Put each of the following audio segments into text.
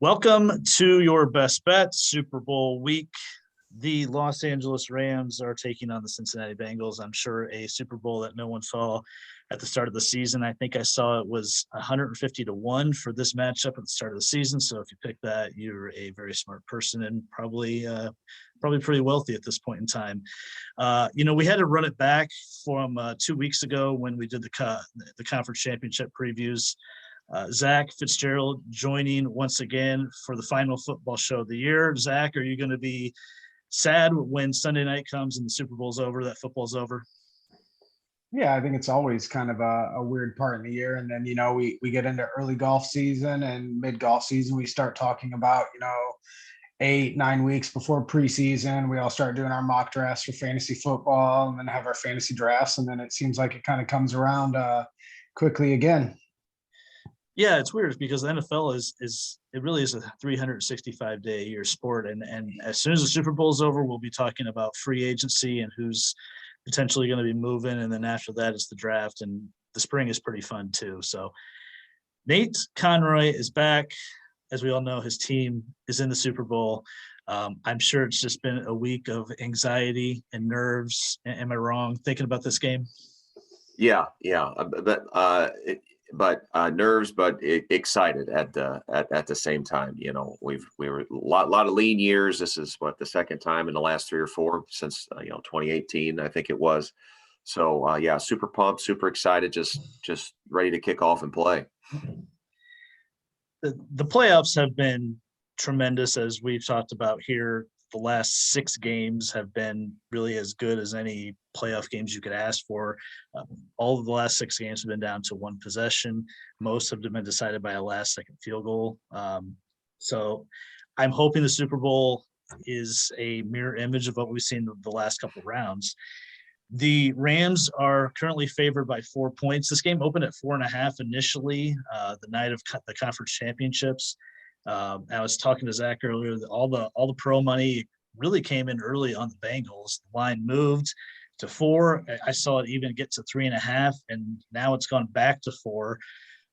Welcome to your best bet Super Bowl week. The Los Angeles Rams are taking on the Cincinnati Bengals. I'm sure a Super Bowl that no one saw at the start of the season. I think I saw it was 150-1 for this matchup at the start of the season. So if you pick that, you're a very smart person and probably pretty wealthy at this point in time. We had to run it back from 2 weeks ago when we did the conference championship previews. Zach Fitzgerald joining once again for the final football show of the year. Zach, are you going to be sad when Sunday night comes and the Super Bowl's over, that football's over? Yeah, I think it's always kind of a weird part in the year. And then, we get into early golf season and mid golf season, we start talking about, 8-9 weeks before preseason, we all start doing our mock drafts for fantasy football and then have our fantasy drafts. And then it seems like it kind of comes around quickly again. Yeah, it's weird because the NFL it really is a 365-day a year sport, and as soon as the Super Bowl is over, we'll be talking about free agency and who's potentially going to be moving, and then after that it's the draft, and the spring is pretty fun too. So Nate Conroy is back. As we all know, his team is in the Super Bowl. I'm sure it's just been a week of anxiety and nerves. Am I wrong thinking about this game? Yeah, but nerves, but excited at the same time. We were a lot of lean years. This is the second time in the last 3 or 4 since 2018, I think it was. So super pumped, super excited, just ready to kick off and play. The playoffs have been tremendous, as we've talked about here. The last 6 games have been really as good as any playoff games you could ask for. All of the last 6 games have been down to 1 possession. Most have been decided by a last-second field goal. So I'm hoping the Super Bowl is a mirror image of what we've seen the last couple of rounds. The Rams are currently favored by 4 points. This game opened at 4.5 initially, the night of the conference championships. I was talking to Zach earlier. All the pro money really came in early on the Bengals. The line moved to 4. I saw it even get to 3.5, and now it's gone back to 4.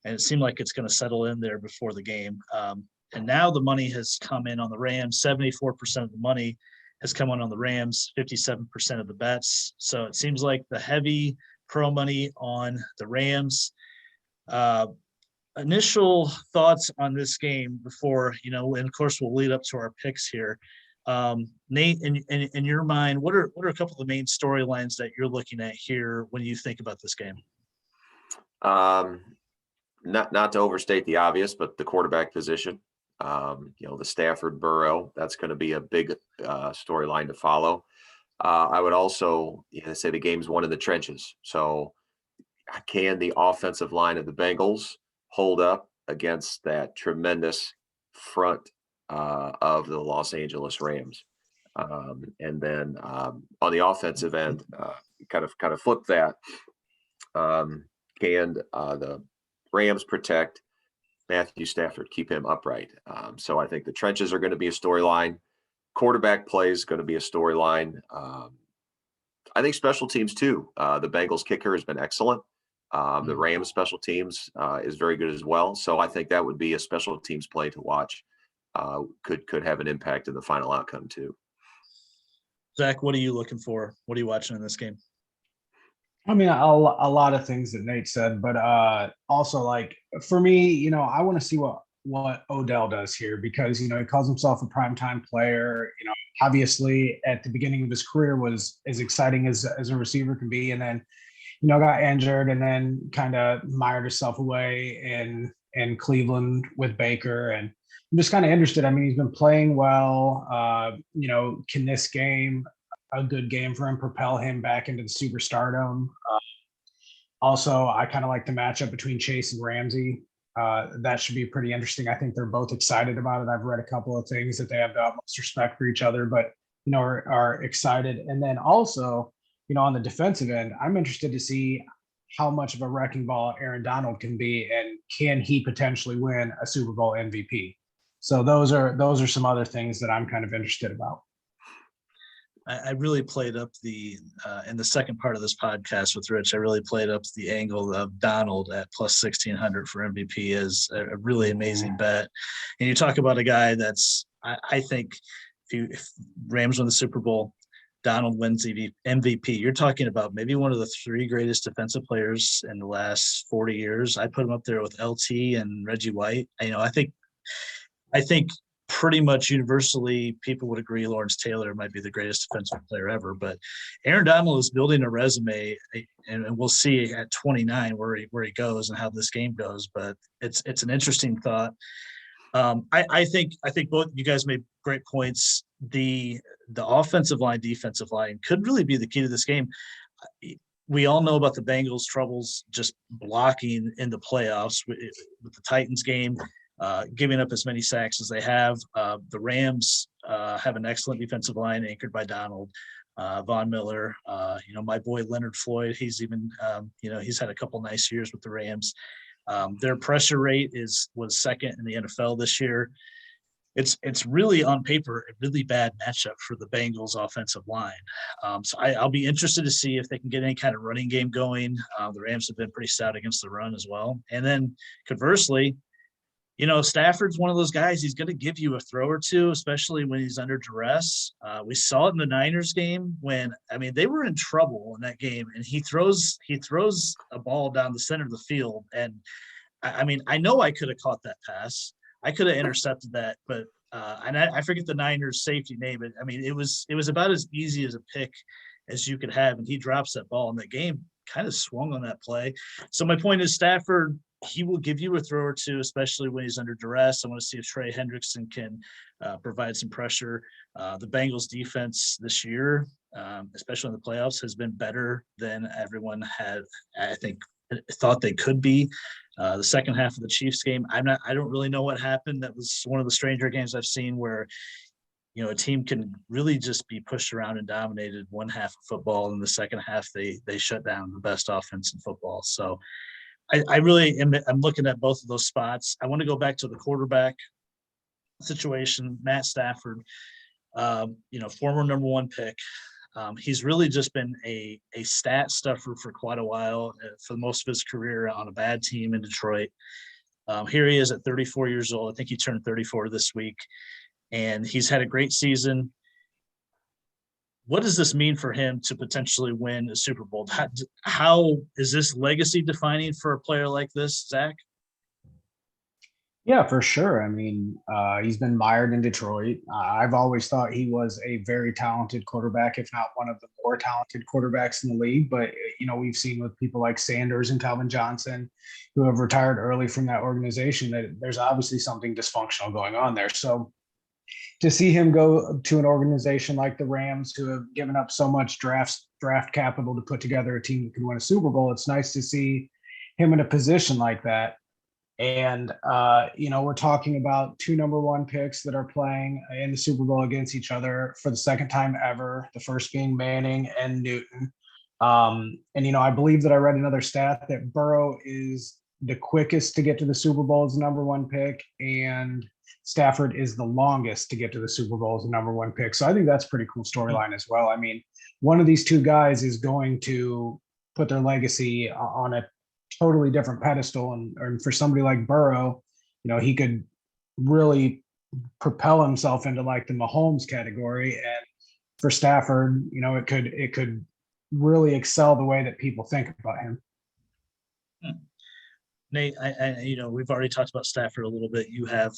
And it seemed like it's going to settle in there before the game. And now the money has come in on the Rams. 74% of the money has come on the Rams. 57% of the bets. So it seems like the heavy pro money on the Rams. Initial thoughts on this game before, and of course we'll lead up to our picks here. Nate, in your mind, what are a couple of the main storylines that you're looking at here when you think about this game? Not to overstate the obvious, but the quarterback position, the Stafford Burrow, that's going to be a big storyline to follow. I would also say the game's won in the trenches. So can the offensive line of the Bengals hold up against that tremendous front of the Los Angeles Rams? And then on the offensive end, kind of flip that. Can the Rams protect Matthew Stafford, keep him upright? So I think the trenches are going to be a storyline. Quarterback play is going to be a storyline. I think special teams too. The Bengals kicker has been excellent. The Rams special teams is very good as well. So I think that would be a special teams play to watch. Could have an impact in the final outcome too. Zach, what are you looking for? What are you watching in this game? I mean, a lot of things that Nate said, but also like for me, I want to see what Odell does here because, he calls himself a primetime player, obviously at the beginning of his career was as exciting as a receiver can be. And then, got injured and then kind of mired himself away in Cleveland with Baker. And I'm just kind of interested. I mean, he's been playing well. Can this game, a good game for him, propel him back into the superstardom? Also, I kind of like the matchup between Chase and Ramsey. That should be pretty interesting. I think they're both excited about it. I've read a couple of things that they have the utmost respect for each other, but, are excited. And then also, on the defensive end, I'm interested to see how much of a wrecking ball Aaron Donald can be, and can he potentially win a Super Bowl MVP? So those are some other things that I'm kind of interested about. I really played up in the second part of this podcast with Rich, I really played up the angle of Donald at plus 1,600 for MVP as a really amazing bet. And you talk about a guy that's, I think if Rams win the Super Bowl, Donald wins MVP. You're talking about maybe one of the three greatest defensive players in the last 40 years. I put him up there with LT and Reggie White. I think pretty much universally people would agree Lawrence Taylor might be the greatest defensive player ever. But Aaron Donald is building a resume, and we'll see at 29 where he goes and how this game goes. But it's an interesting thought. I think both you guys made great points. The offensive line, defensive line could really be the key to this game. We all know about the Bengals' troubles just blocking in the playoffs with the Titans game. Giving up as many sacks as they have. The Rams have an excellent defensive line anchored by Donald, Von Miller. My boy Leonard Floyd. He's even, he's had a couple nice years with the Rams. Their pressure rate was second in the NFL this year. It's really on paper a really bad matchup for the Bengals offensive line. So I'll be interested to see if they can get any kind of running game going. The Rams have been pretty stout against the run as well. And then conversely, Stafford's one of those guys, he's going to give you a throw or two, especially when he's under duress. We saw it in the Niners game when, they were in trouble in that game, and he throws a ball down the center of the field. And I know I could have caught that pass. I could have intercepted that, but and I forget the Niners safety name, but it was about as easy as a pick as you could have. And he drops that ball, and the game kind of swung on that play. So my point is Stafford, he will give you a throw or two, especially when he's under duress. I want to see if Trey Hendrickson can provide some pressure. The Bengals defense this year, especially in the playoffs, has been better than everyone had, I think, thought they could be. The second half of the Chiefs game, I don't really know what happened. That was one of the stranger games I've seen where, a team can really just be pushed around and dominated one half of football. And the second half, they shut down the best offense in football. So I really am. I'm looking at both of those spots. I want to go back to the quarterback situation. Matt Stafford, former number one pick. He's really just been a stat stuffer for quite a while, for most of his career on a bad team in Detroit. Here he is at 34 years old. I think he turned 34 this week, and he's had a great season. What does this mean for him to potentially win a Super Bowl? How is this legacy defining for a player like this, Zach? Yeah, for sure. He's been mired in Detroit. I've always thought he was a very talented quarterback, if not one of the more talented quarterbacks in the league. But, we've seen with people like Sanders and Calvin Johnson, who have retired early from that organization, that there's obviously something dysfunctional going on there. So to see him go to an organization like the Rams, who have given up so much draft capital to put together a team that can win a Super Bowl, it's nice to see him in a position like that. And, we're talking about two number one picks that are playing in the Super Bowl against each other for the second time ever, the first being Manning and Newton. I believe that I read another stat that Burrow is the quickest to get to the Super Bowl as the number one pick, and Stafford is the longest to get to the Super Bowl as the number one pick. So I think that's a pretty cool storyline as well. One of these two guys is going to put their legacy on a totally different pedestal. And for somebody like Burrow, he could really propel himself into like the Mahomes category. And for Stafford, it could really excel the way that people think about him. Nate, we've already talked about Stafford a little bit. You have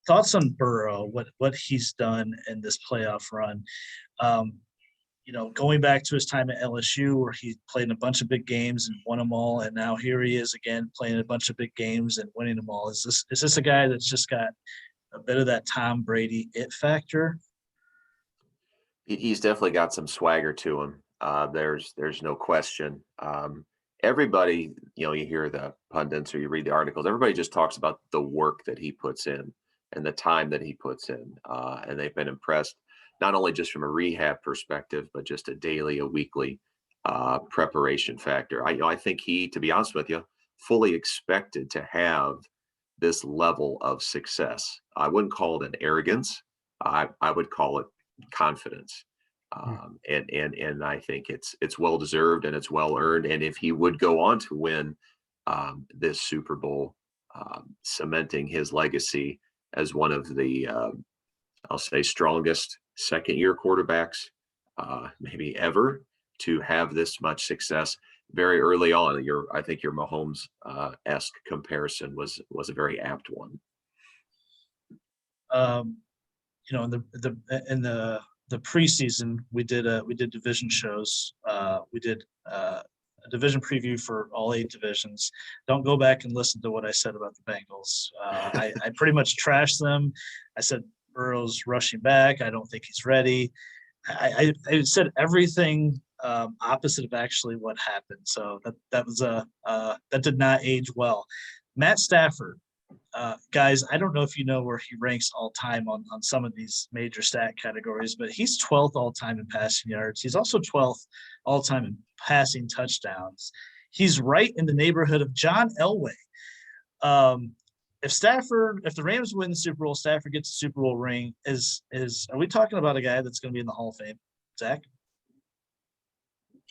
thoughts on Burrow, what he's done in this playoff run. Going back to his time at LSU, where he played in a bunch of big games and won them all, and now here he is again playing a bunch of big games and winning them all. Is this a guy that's just got a bit of that Tom Brady it factor? He's definitely got some swagger to him. There's no question. Everybody, you hear the pundits or you read the articles, everybody just talks about the work that he puts in and the time that he puts in. And they've been impressed, not only just from a rehab perspective, but just a daily, a weekly preparation factor. I think he, to be honest with you, fully expected to have this level of success. I wouldn't call it an arrogance. I would call it confidence. And I think it's well deserved and it's well earned. And if he would go on to win this Super Bowl, cementing his legacy as one of the I'll say strongest second year quarterbacks maybe ever to have this much success very early on. I think your Mahomes esque comparison was a very apt one. In the preseason, we did division shows. We did a division preview for all 8 divisions. Don't go back and listen to what I said about the Bengals. I pretty much trashed them. I said Burrow's rushing back. I don't think he's ready. I said everything opposite of actually what happened. So that did not age well. Matt Stafford, guys, I don't know if you know where he ranks all time on some of these major stat categories, but he's 12th all time in passing yards. He's also 12th all time in passing touchdowns. He's right in the neighborhood of John Elway. If the Rams win the Super Bowl, Stafford gets the Super Bowl ring. Are we talking about a guy that's going to be in the Hall of Fame? Zach?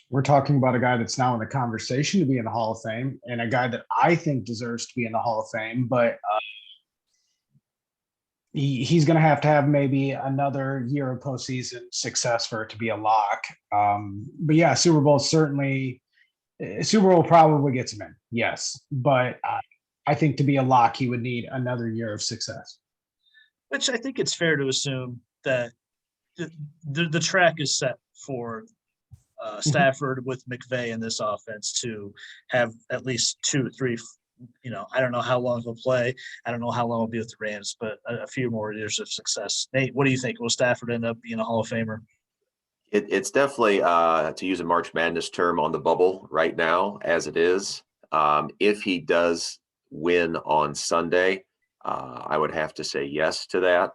We're talking about a guy that's now in the conversation to be in the Hall of Fame, and a guy that I think deserves to be in the Hall of Fame, but he's going to have maybe another year of postseason success for it to be a lock. But yeah, Super Bowl probably gets him in, yes. But I think to be a lock, he would need another year of success. Which I think it's fair to assume that the track is set for Stafford with McVay in this offense to have at least 2 or 3. I don't know how long he'll play. I don't know how long he'll be with the Rams, but a few more years of success. Nate, what do you think? Will Stafford end up being a Hall of Famer? It's definitely, to use a March Madness term, on the bubble right now, as it is. If he does win on Sunday, I would have to say yes to that.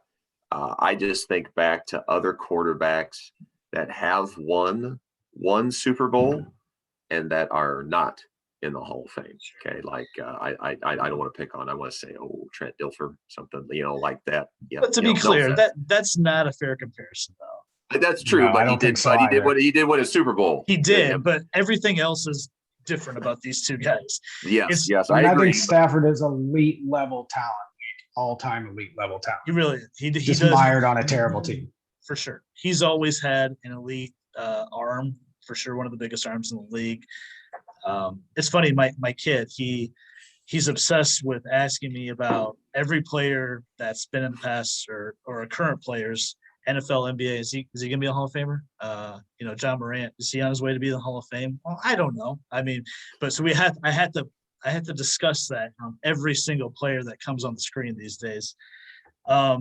I just think back to other quarterbacks that have won one Super Bowl and that are not in the Hall of Fame. Okay, like I don't want to pick on. I want to say, Trent Dilfer, something like that. Yeah. But to be clear, that's not a fair comparison, though. That's true, no, but he did win a Super Bowl. He did, but everything else is different about these two guys. Yes, I agree. think Stafford is elite level talent, all-time elite level talent. He just does, mired on a terrible team. For sure. He's always had an elite arm, for sure, one of the biggest arms in the league. It's funny, my kid, he's obsessed with asking me about every player that's been in the past or current players, NFL, NBA. Is he going to be a Hall of Famer? John Morant, is he on his way to be in the Hall of Fame? Well, I don't know. I mean, but so I had to discuss that on every single player that comes on the screen these days. I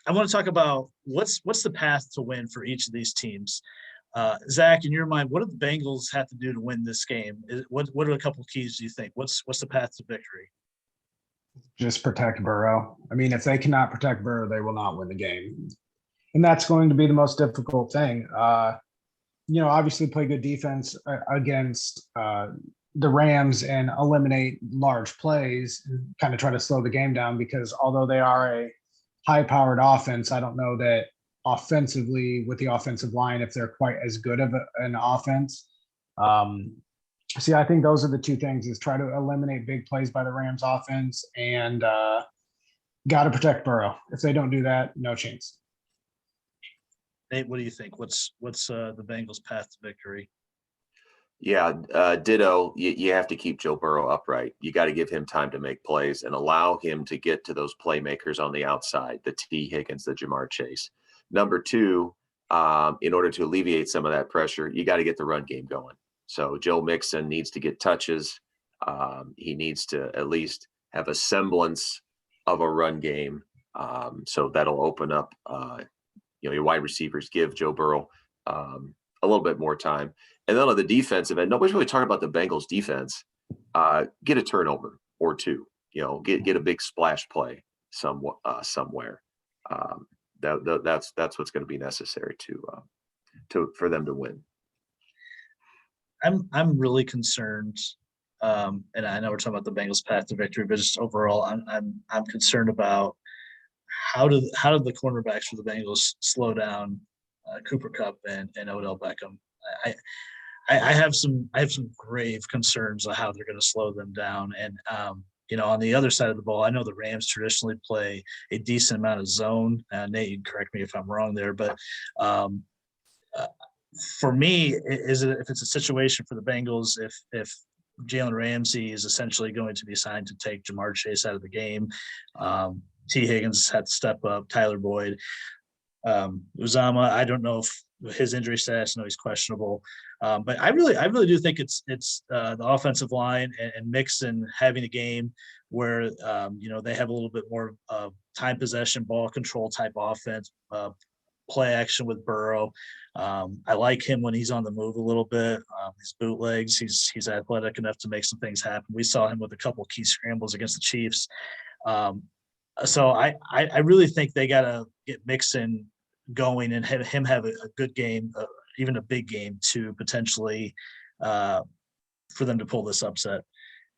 want to talk about what's the path to win for each of these teams. Zach, in your mind, what do the Bengals have to do to win this game? What are a couple of keys, do you think? What's the path to victory? Just protect Burrow. I mean, if they cannot protect Burrow, they will not win the game. And that's going to be the most difficult thing. Obviously play good defense against the Rams and eliminate large plays and kind of try to slow the game down, because although they are a high-powered offense, I don't know that offensively with the offensive line, if they're quite as good of an offense. I think those are the two things: is try to eliminate big plays by the Rams offense and got to protect Burrow. If they don't do that, no chance. Nate, what do you think? What's the Bengals' path to victory? Yeah, ditto. You have to keep Joe Burrow upright. You got to give him time to make plays and allow him to get to those playmakers on the outside, the T. Higgins, the Jamar Chase. Number 2, in order to alleviate some of that pressure, you got to get the run game going. So Joe Mixon needs to get touches. He needs to at least have a semblance of a run game. So that'll open up, your wide receivers, give Joe Burrow a little bit more time. And then on the defensive end, nobody's really talking about the Bengals defense. Get a turnover or 2, get a big splash play somewhere. That's what's going to be necessary for them to win. I'm really concerned, and I know we're talking about the Bengals' path to victory, but just overall, I'm concerned about how do the cornerbacks for the Bengals slow down Cooper Kupp and Odell Beckham. I, I have some grave concerns on how they're going to slow them down. And on the other side of the ball, I know the Rams traditionally play a decent amount of zone. Nate, you can correct me if I'm wrong there, but um, uh, for me, if it's a situation for the Bengals, if Jalen Ramsey is essentially going to be assigned to take Jamar Chase out of the game, T. Higgins had to step up, Tyler Boyd, Uzama. I don't know if his injury status. I know he's questionable, but I really do think it's the offensive line and Mixon having a game where they have a little bit more time possession, ball control type offense, play action with Burrow. I like him when he's on the move a little bit. His bootlegs, he's athletic enough to make some things happen. We saw him with a couple of key scrambles against the Chiefs. So I really think they got to get Mixon going and have him have a good game, even a big game to potentially for them to pull this upset.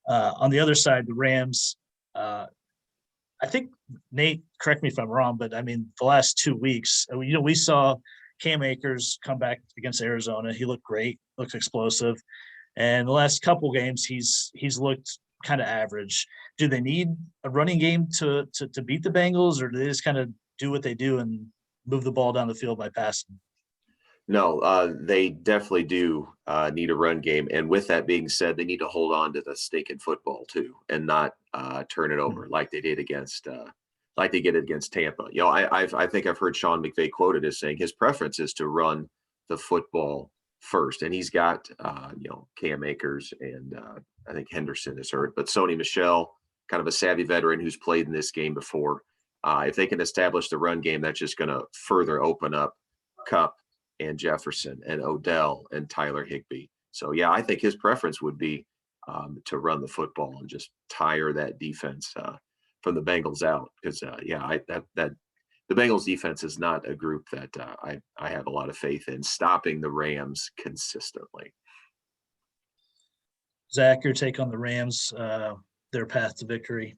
On the other side, the Rams, I think, Nate, correct me if I'm wrong, but I mean, the last 2 weeks, we saw Cam Akers come back against Arizona. He looked great, looked explosive. And the last couple games, he's looked kind of average. Do they need a running game to beat the Bengals, or do they just kind of do what they do and move the ball down the field by passing? No, they definitely do need a run game. And with that being said, they need to hold on to the stake in football too, and not turn it over like they did against Tampa. I think I've heard Sean McVay quoted as saying his preference is to run the football first, and he's got Cam Akers and I think Henderson is hurt, but Sony Michel, kind of a savvy veteran who's played in this game before. If they can establish the run game, that's just going to further open up Kupp and Jefferson and Odell and Tyler Higbee. So yeah, I think his preference would be to run the football and just tire that defense from the Bengals out. Because that the Bengals defense is not a group that I have a lot of faith in stopping the Rams consistently. Zach, your take on the Rams, their path to victory?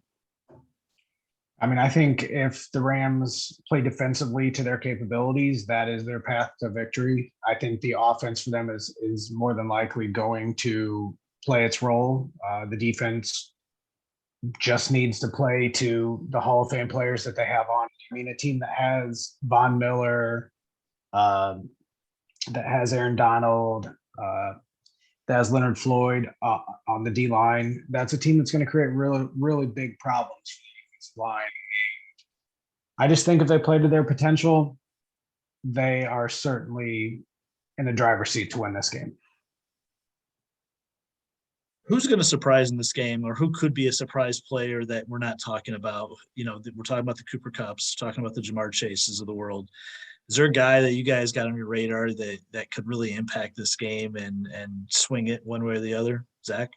I mean, I think if the Rams play defensively to their capabilities, that is their path to victory. I think the offense for them is more than likely going to play its role. The defense just needs to play to the Hall of Fame players that they have on. I mean, a team that has Von Miller, that has Aaron Donald, that has Leonard Floyd on the D line. That's a team that's going to create really, really big problems for the defensive line. I just think if they play to their potential, they are certainly in the driver's seat to win this game. Who's going to surprise in this game, or who could be a surprise player that we're not talking about? We're talking about the Cooper Kupps, talking about the Jamar Chases of the world. Is there a guy that you guys got on your radar that could really impact this game and swing it one way or the other? Zach?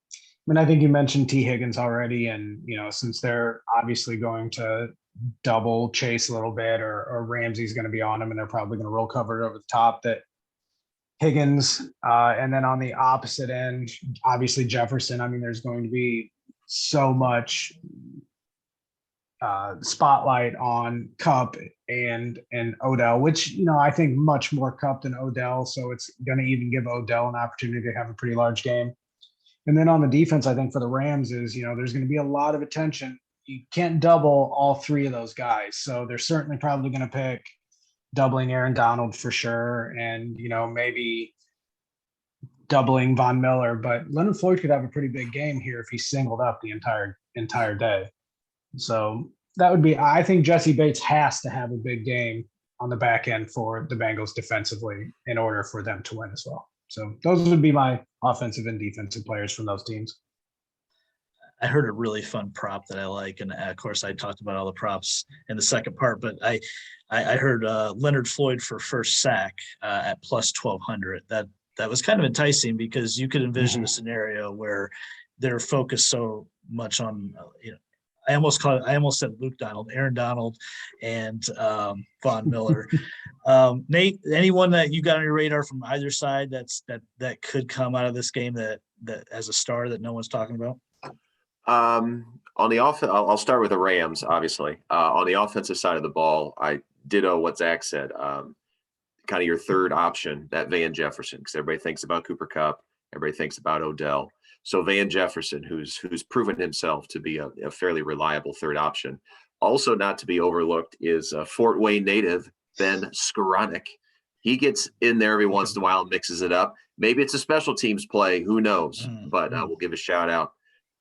I mean, I think you mentioned T. Higgins already, and since they're obviously going to double Chase a little bit, or Ramsey's going to be on him, and they're probably going to roll cover over the top, that Higgins, and then on the opposite end, obviously Jefferson. I mean, there's going to be so much spotlight on Kupp and Odell, which I think much more Kupp than Odell, so it's going to even give Odell an opportunity to have a pretty large game. And then on the defense, I think for the Rams is, there's going to be a lot of attention. You can't double all three of those guys. So they're certainly probably going to pick doubling Aaron Donald for sure. And, maybe doubling Von Miller, but Leonard Floyd could have a pretty big game here if he's singled up the entire day. So that would be, I think Jesse Bates has to have a big game on the back end for the Bengals defensively in order for them to win as well. So those would be my offensive and defensive players from those teams. I heard a really fun prop that I like, and of course I talked about all the props in the second part, but I heard Leonard Floyd for first sack at plus 1,200. That was kind of enticing because you could envision a scenario where they're focused so much on I almost said Luke Donald, Aaron Donald, and Von Miller. Nate, anyone that you got on your radar from either side that could come out of this game that as a star that no one's talking about? On the offense, I'll start with the Rams, obviously. On the offensive side of the ball, I ditto what Zach said. kind of your third option, that Van Jefferson, because everybody thinks about Cooper Kupp, everybody thinks about Odell. So Van Jefferson, who's proven himself to be a fairly reliable third option. Also not to be overlooked is Fort Wayne native Ben Skoranek. He gets in there every once in a while and mixes it up. Maybe it's a special teams play, who knows? But we'll give a shout out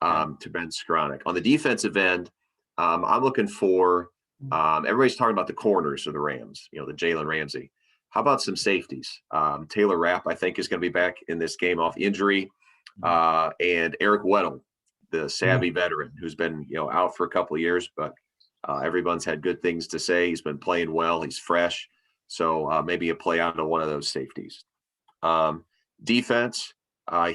to Ben Skoranek. On the defensive end, I'm looking for everybody's talking about the corners of the Rams, the Jalen Ramsey. How about some safeties? Taylor Rapp, I think, is going to be back in this game off injury. And Eric Weddle, the savvy veteran who's been, out for a couple of years, but everyone's had good things to say. He's been playing well. He's fresh. So maybe a play out of one of those safeties. Defense,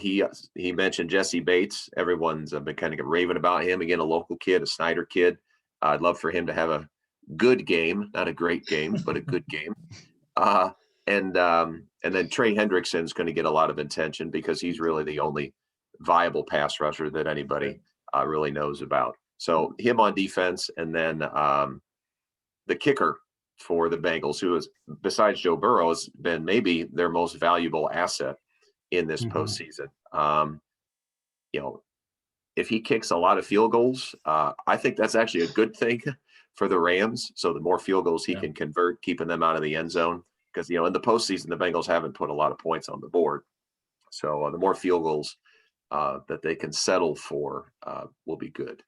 he mentioned Jesse Bates. Everyone's been kind of raving about him. Again, a local kid, a Snyder kid. I'd love for him to have a good game, not a great game, but a good game. And then Trey Hendrickson's going to get a lot of attention because he's really the only viable pass rusher that anybody really knows about. So him on defense, and then the kicker for the Bengals, who is, besides Joe Burrow, has been maybe their most valuable asset in this postseason. If he kicks a lot of field goals, I think that's actually a good thing for the Rams. So the more field goals he can convert, keeping them out of the end zone, because in the postseason the Bengals haven't put a lot of points on the board. So the more field goals that they can settle for will be good.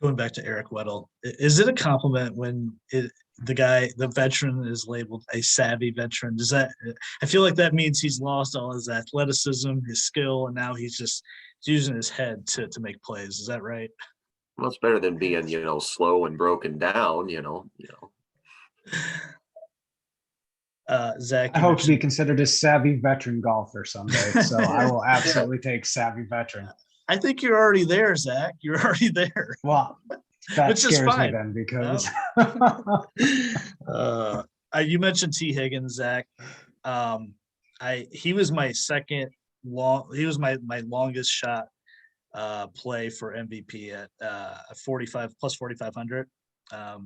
Going back to Eric Weddle, is it a compliment when the veteran is labeled a savvy veteran? Does that, I feel like that means he's lost all his athleticism, his skill, and now he's just using his head to make plays. Is that right? Well, it's better than being, slow and broken down, Zach, I hope to be considered a savvy veteran golfer someday. So I will absolutely take savvy veteran. I think you're already there, Zach. You're already there. Well, that Which scares is fine. me then because you mentioned T. Higgins, Zach. He was my my longest shot play for MVP at 45 plus 4,500. I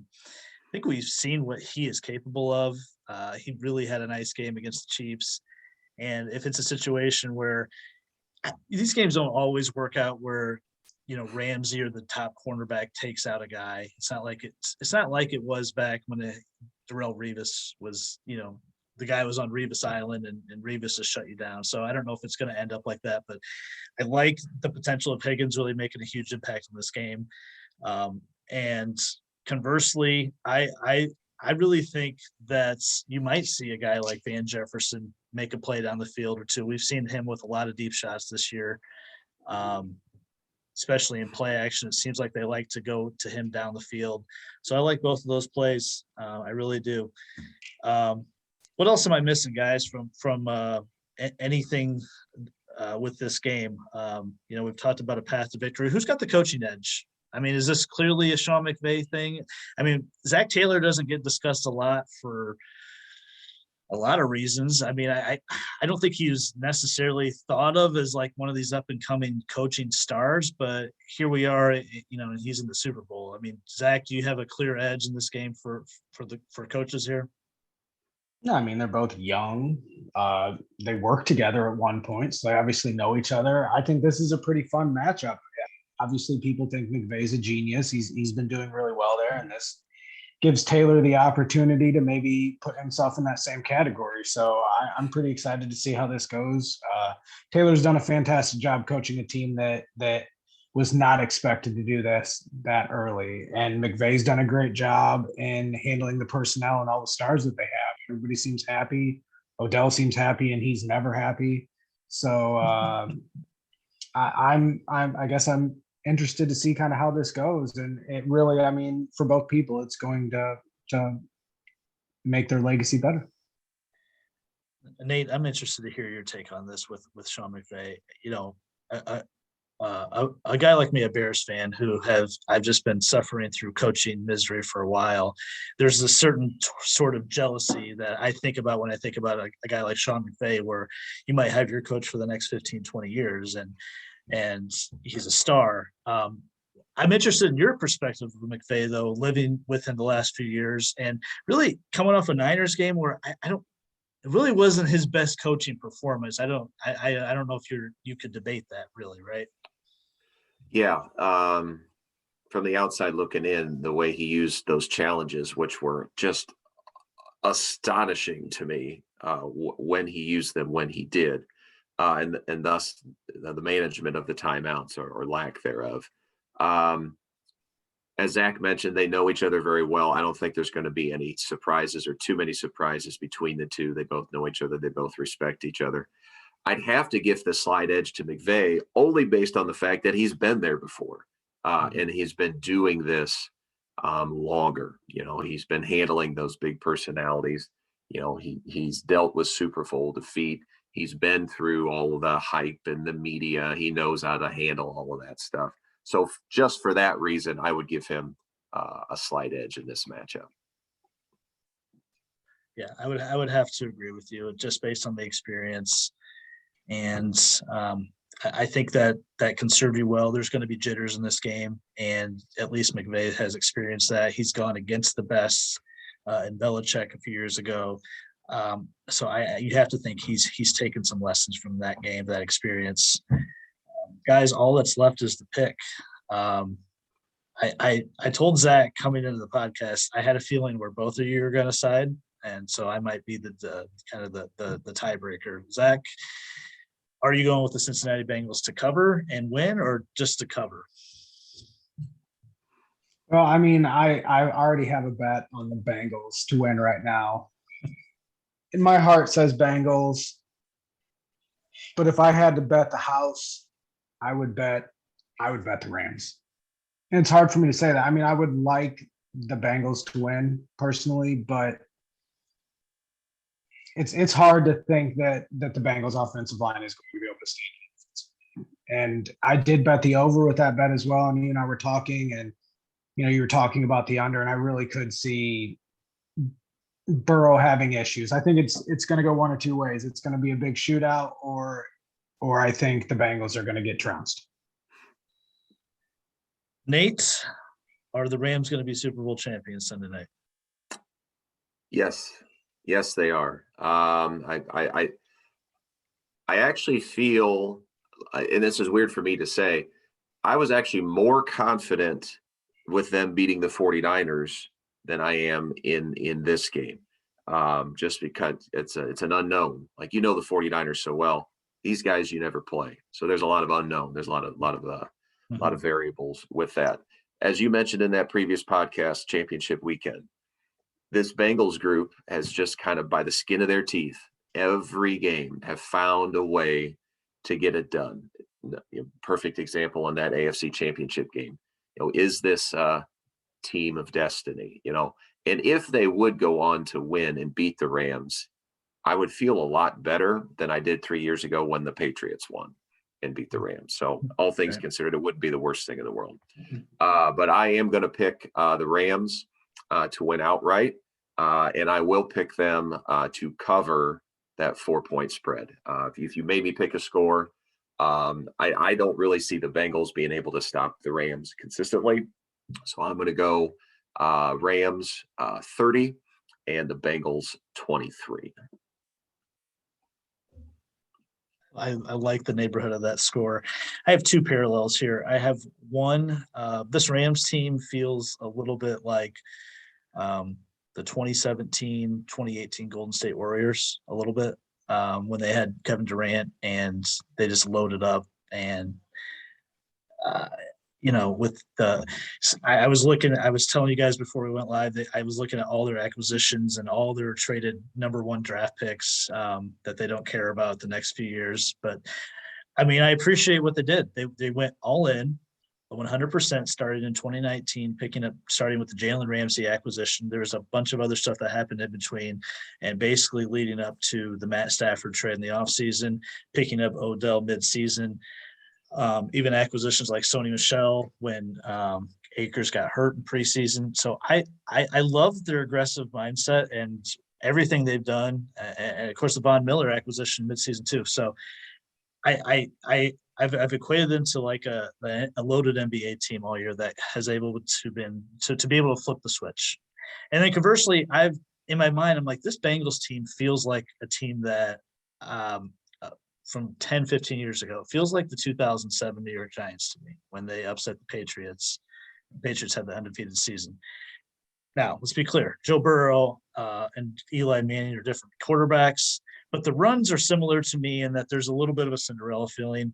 think we've seen what he is capable of. He really had a nice game against the Chiefs. And if it's a situation where these games don't always work out where, Ramsey or the top cornerback takes out a guy. It's not like it was back when Darrelle Revis was, the guy was on Revis Island and Revis just shut you down. So I don't know if it's going to end up like that, but I like the potential of Higgins really making a huge impact in this game. And conversely, I really think that you might see a guy like Van Jefferson make a play down the field or two. We've seen him with a lot of deep shots this year, especially in play action. It seems like they like to go to him down the field. So I like both of those plays. I really do. What else am I missing, guys, from anything with this game? We've talked about a path to victory. Who's got the coaching edge? I mean, is this clearly a Sean McVay thing? I mean, Zach Taylor doesn't get discussed a lot for a lot of reasons. I mean, I don't think he was necessarily thought of as like one of these up and coming coaching stars, but here we are, and he's in the Super Bowl. I mean, Zach, do you have a clear edge in this game for coaches here? No, I mean, they're both young. They work together at one point, so they obviously know each other. I think this is a pretty fun matchup. Obviously, people think McVay's a genius. He's been doing really well there, and this gives Taylor the opportunity to maybe put himself in that same category. So I'm pretty excited to see how this goes. Taylor's done a fantastic job coaching a team that was not expected to do this that early, and McVay's done a great job in handling the personnel and all the stars that they have. Everybody seems happy. Odell seems happy, and he's never happy. So I guess I'm interested to see kind of how this goes. And it really, I mean, for both people, it's going to make their legacy better. Nate, I'm interested to hear your take on this with Sean McVay. A guy like me, a Bears fan I've just been suffering through coaching misery for a while. There's a certain sort of jealousy that I think about when I think about a guy like Sean McVay, where you might have your coach for the next 15, 20 years and he's a star. I'm interested in your perspective of McVay, though, living with him the last few years and really coming off a Niners game where I don't, it really wasn't his best coaching performance. I don't know if you could debate that really, right? Yeah. From the outside looking in, the way he used those challenges, which were just astonishing to me when he used them, when he did, and thus the management of the timeouts or lack thereof. Um, as Zach mentioned, they know each other very well. I don't think there's going to be any surprises or too many surprises between the two. They both know each other. They both respect each other. I'd have to give the slight edge to McVay only based on the fact that he's been there before and he's been doing this longer. He's been handling those big personalities. He's dealt with Super Bowl defeat. He's been through all of the hype and the media. He knows how to handle all of that stuff. So just for that reason, I would give him a slight edge in this matchup. Yeah, I would have to agree with you just based on the experience. And I think that can serve you well. There's going to be jitters in this game, and at least McVay has experienced that. He's gone against the best in Belichick a few years ago. So you have to think he's taken some lessons from that game, that experience. Guys, all that's left is the pick. I told Zach coming into the podcast, I had a feeling where both of you are going to side, and so I might be the kind of the tiebreaker. Zach, are you going with the Cincinnati Bengals to cover and win, or just to cover? Well, I mean, I already have a bet on the Bengals to win right now. And my heart says Bengals. But if I had to bet the house, I would bet the Rams. And it's hard for me to say that. I mean, I would like the Bengals to win personally, but it's hard to think that the Bengals offensive line is going to be able to stand. And I did bet the over with that bet as well. And you and I were talking, and you were talking about the under, and I really could see Burrow having issues. I think it's going to go one or two ways. It's going to be a big shootout, or I think the Bengals are going to get trounced. Nate, are the Rams going to be Super Bowl champions Sunday night? Yes, they are. I actually feel, and this is weird for me to say, I was actually more confident with them beating the 49ers than I am in this game, just because it's an unknown. Like, the 49ers so well. These guys you never play, so there's a lot of unknown. There's a lot of variables with that. As you mentioned in that previous podcast, championship weekend, this Bengals group has just kind of by the skin of their teeth, every game have found a way to get it done. Perfect example in that AFC championship game. Is this team of destiny? And if they would go on to win and beat the Rams, I would feel a lot better than I did 3 years ago when the Patriots won and beat the Rams. So all things considered, it wouldn't be the worst thing in the world. But I am going to pick the Rams to win outright. And I will pick them to cover that 4-point spread. If you made me pick a score, I don't really see the Bengals being able to stop the Rams consistently. So I'm going to go Rams 30 and the Bengals 23. I like the neighborhood of that score. I have two parallels here. I have one, this Rams team feels a little bit like the 2017, 2018 Golden State Warriors a little bit when they had Kevin Durant and they just loaded up. And, with I was telling you guys before we went live that I was looking at all their acquisitions and all their traded number one draft picks that they don't care about the next few years. But I mean, I appreciate what they did. They went all in 100%, started in 2019, starting with the Jalen Ramsey acquisition. There's a bunch of other stuff that happened in between, and basically leading up to the Matt Stafford trade in the offseason, picking up Odell midseason, even acquisitions like Sony Michel when Akers got hurt in preseason. So I love their aggressive mindset and everything they've done, and of course the Von Miller acquisition midseason too. So I I've equated them to like a loaded NBA team all year that has able to be able to flip the switch. And then conversely, in my mind, I'm like, this Bengals team feels like a team that from 10, 15 years ago, feels like the 2007 New York Giants to me when they upset the Patriots. The Patriots had the undefeated season. Now, let's be clear. Joe Burrow and Eli Manning are different quarterbacks, but the runs are similar to me in that there's a little bit of a Cinderella feeling.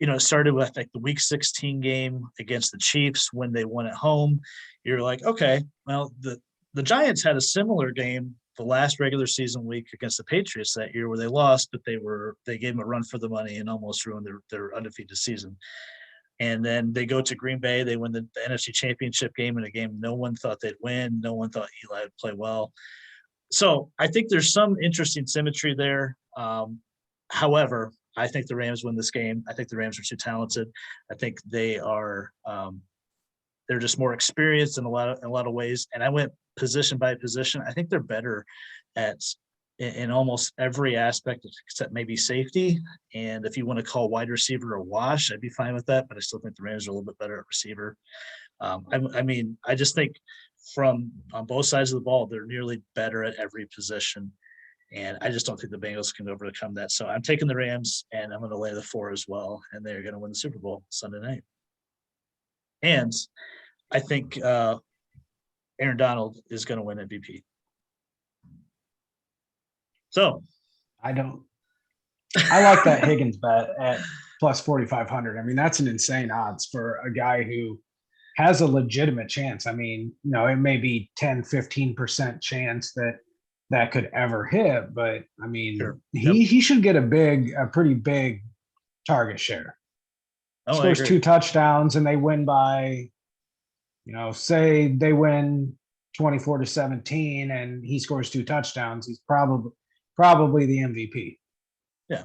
It started with like the Week 16 game against the Chiefs when they won at home. You're like, okay, well, the Giants had a similar game the last regular season week against the Patriots that year where they lost, but they gave them a run for the money and almost ruined their undefeated season. And then they go to Green Bay. They win the NFC Championship game in a game no one thought they'd win. No one thought Eli would play well. So I think there's some interesting symmetry there. However, I think the Rams win this game. I think the Rams are too talented. I think they are they're just more experienced in a lot of ways. And I went position by position. I think they're better in almost every aspect except maybe safety. And if you want to call wide receiver a wash, I'd be fine with that. But I still think the Rams are a little bit better at receiver. I just think on both sides of the ball, they're nearly better at every position. And I just don't think the Bengals can overcome that. So I'm taking the Rams, and I'm going to lay the 4 as well. And they're going to win the Super Bowl Sunday night. And I think Aaron Donald is going to win MVP. So I like that Higgins bet at plus 4,500. I mean, that's an insane odds for a guy who has a legitimate chance. I mean, it may be 10, 15% chance that could ever hit, but I mean, sure. he should get a pretty big target share. Scores 2 touchdowns and they win by, say they win 24-17 and he scores 2 touchdowns. He's probably the MVP. Yeah.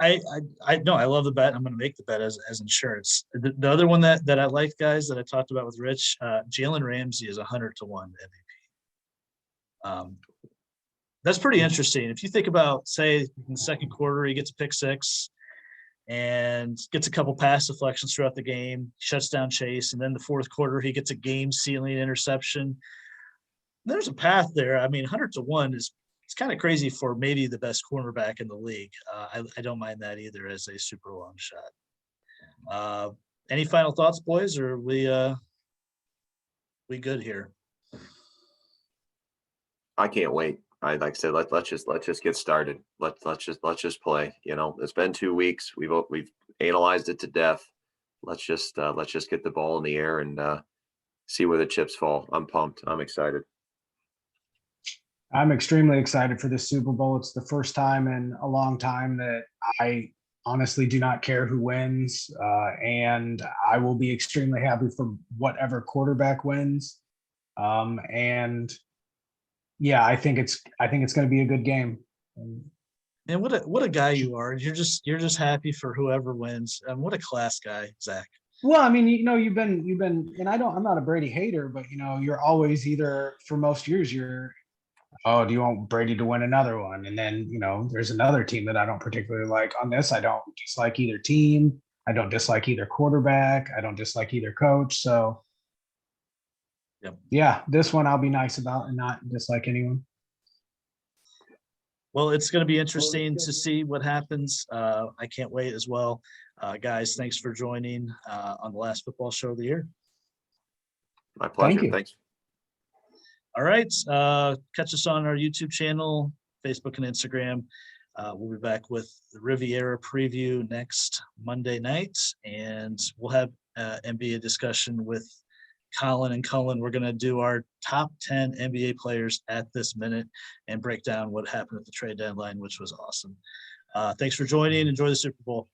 I love the bet. I'm going to make the bet as insurance. The other one that I like, guys, that I talked about with Rich, Jalen Ramsey is 100 to 1 MVP. That's pretty interesting. If you think about, say, in the second quarter, he gets a pick 6 and gets a couple pass deflections throughout the game, shuts down Chase, and then the fourth quarter, he gets a game-sealing interception. There's a path there. I mean, 100 to 1 it's kind of crazy for maybe the best cornerback in the league. I don't mind that either as a super long shot. Any final thoughts, boys, or are we good here? I can't wait. Like I said, let's just get started. Let's just play. It's been 2 weeks. We've analyzed it to death. Let's just get the ball in the air and see where the chips fall. I'm pumped. I'm excited. I'm extremely excited for this Super Bowl. It's the first time in a long time that I honestly do not care who wins, and I will be extremely happy for whatever quarterback wins. And yeah, I think it's going to be a good game. And what a guy you are! You're just happy for whoever wins. And what a class guy, Zach. Well, I mean, you've been, and I'm not a Brady hater, but you're always either, for most years, oh, do you want Brady to win another one? And then, there's another team that I don't particularly like. On this, I don't dislike either team. I don't dislike either quarterback. I don't dislike either coach. So, yeah, this one I'll be nice about and not dislike anyone. Well, it's going to be interesting to see what happens. I can't wait as well. Guys, thanks for joining on the last football show of the year. My pleasure. Thank you. Thanks. All right. Catch us on our YouTube channel, Facebook, and Instagram. We'll be back with the Riviera preview next Monday night, and we'll have NBA discussion with Colin and Cullen. We're going to do our top 10 NBA players at this minute and break down what happened at the trade deadline, which was awesome. Thanks for joining. Enjoy the Super Bowl.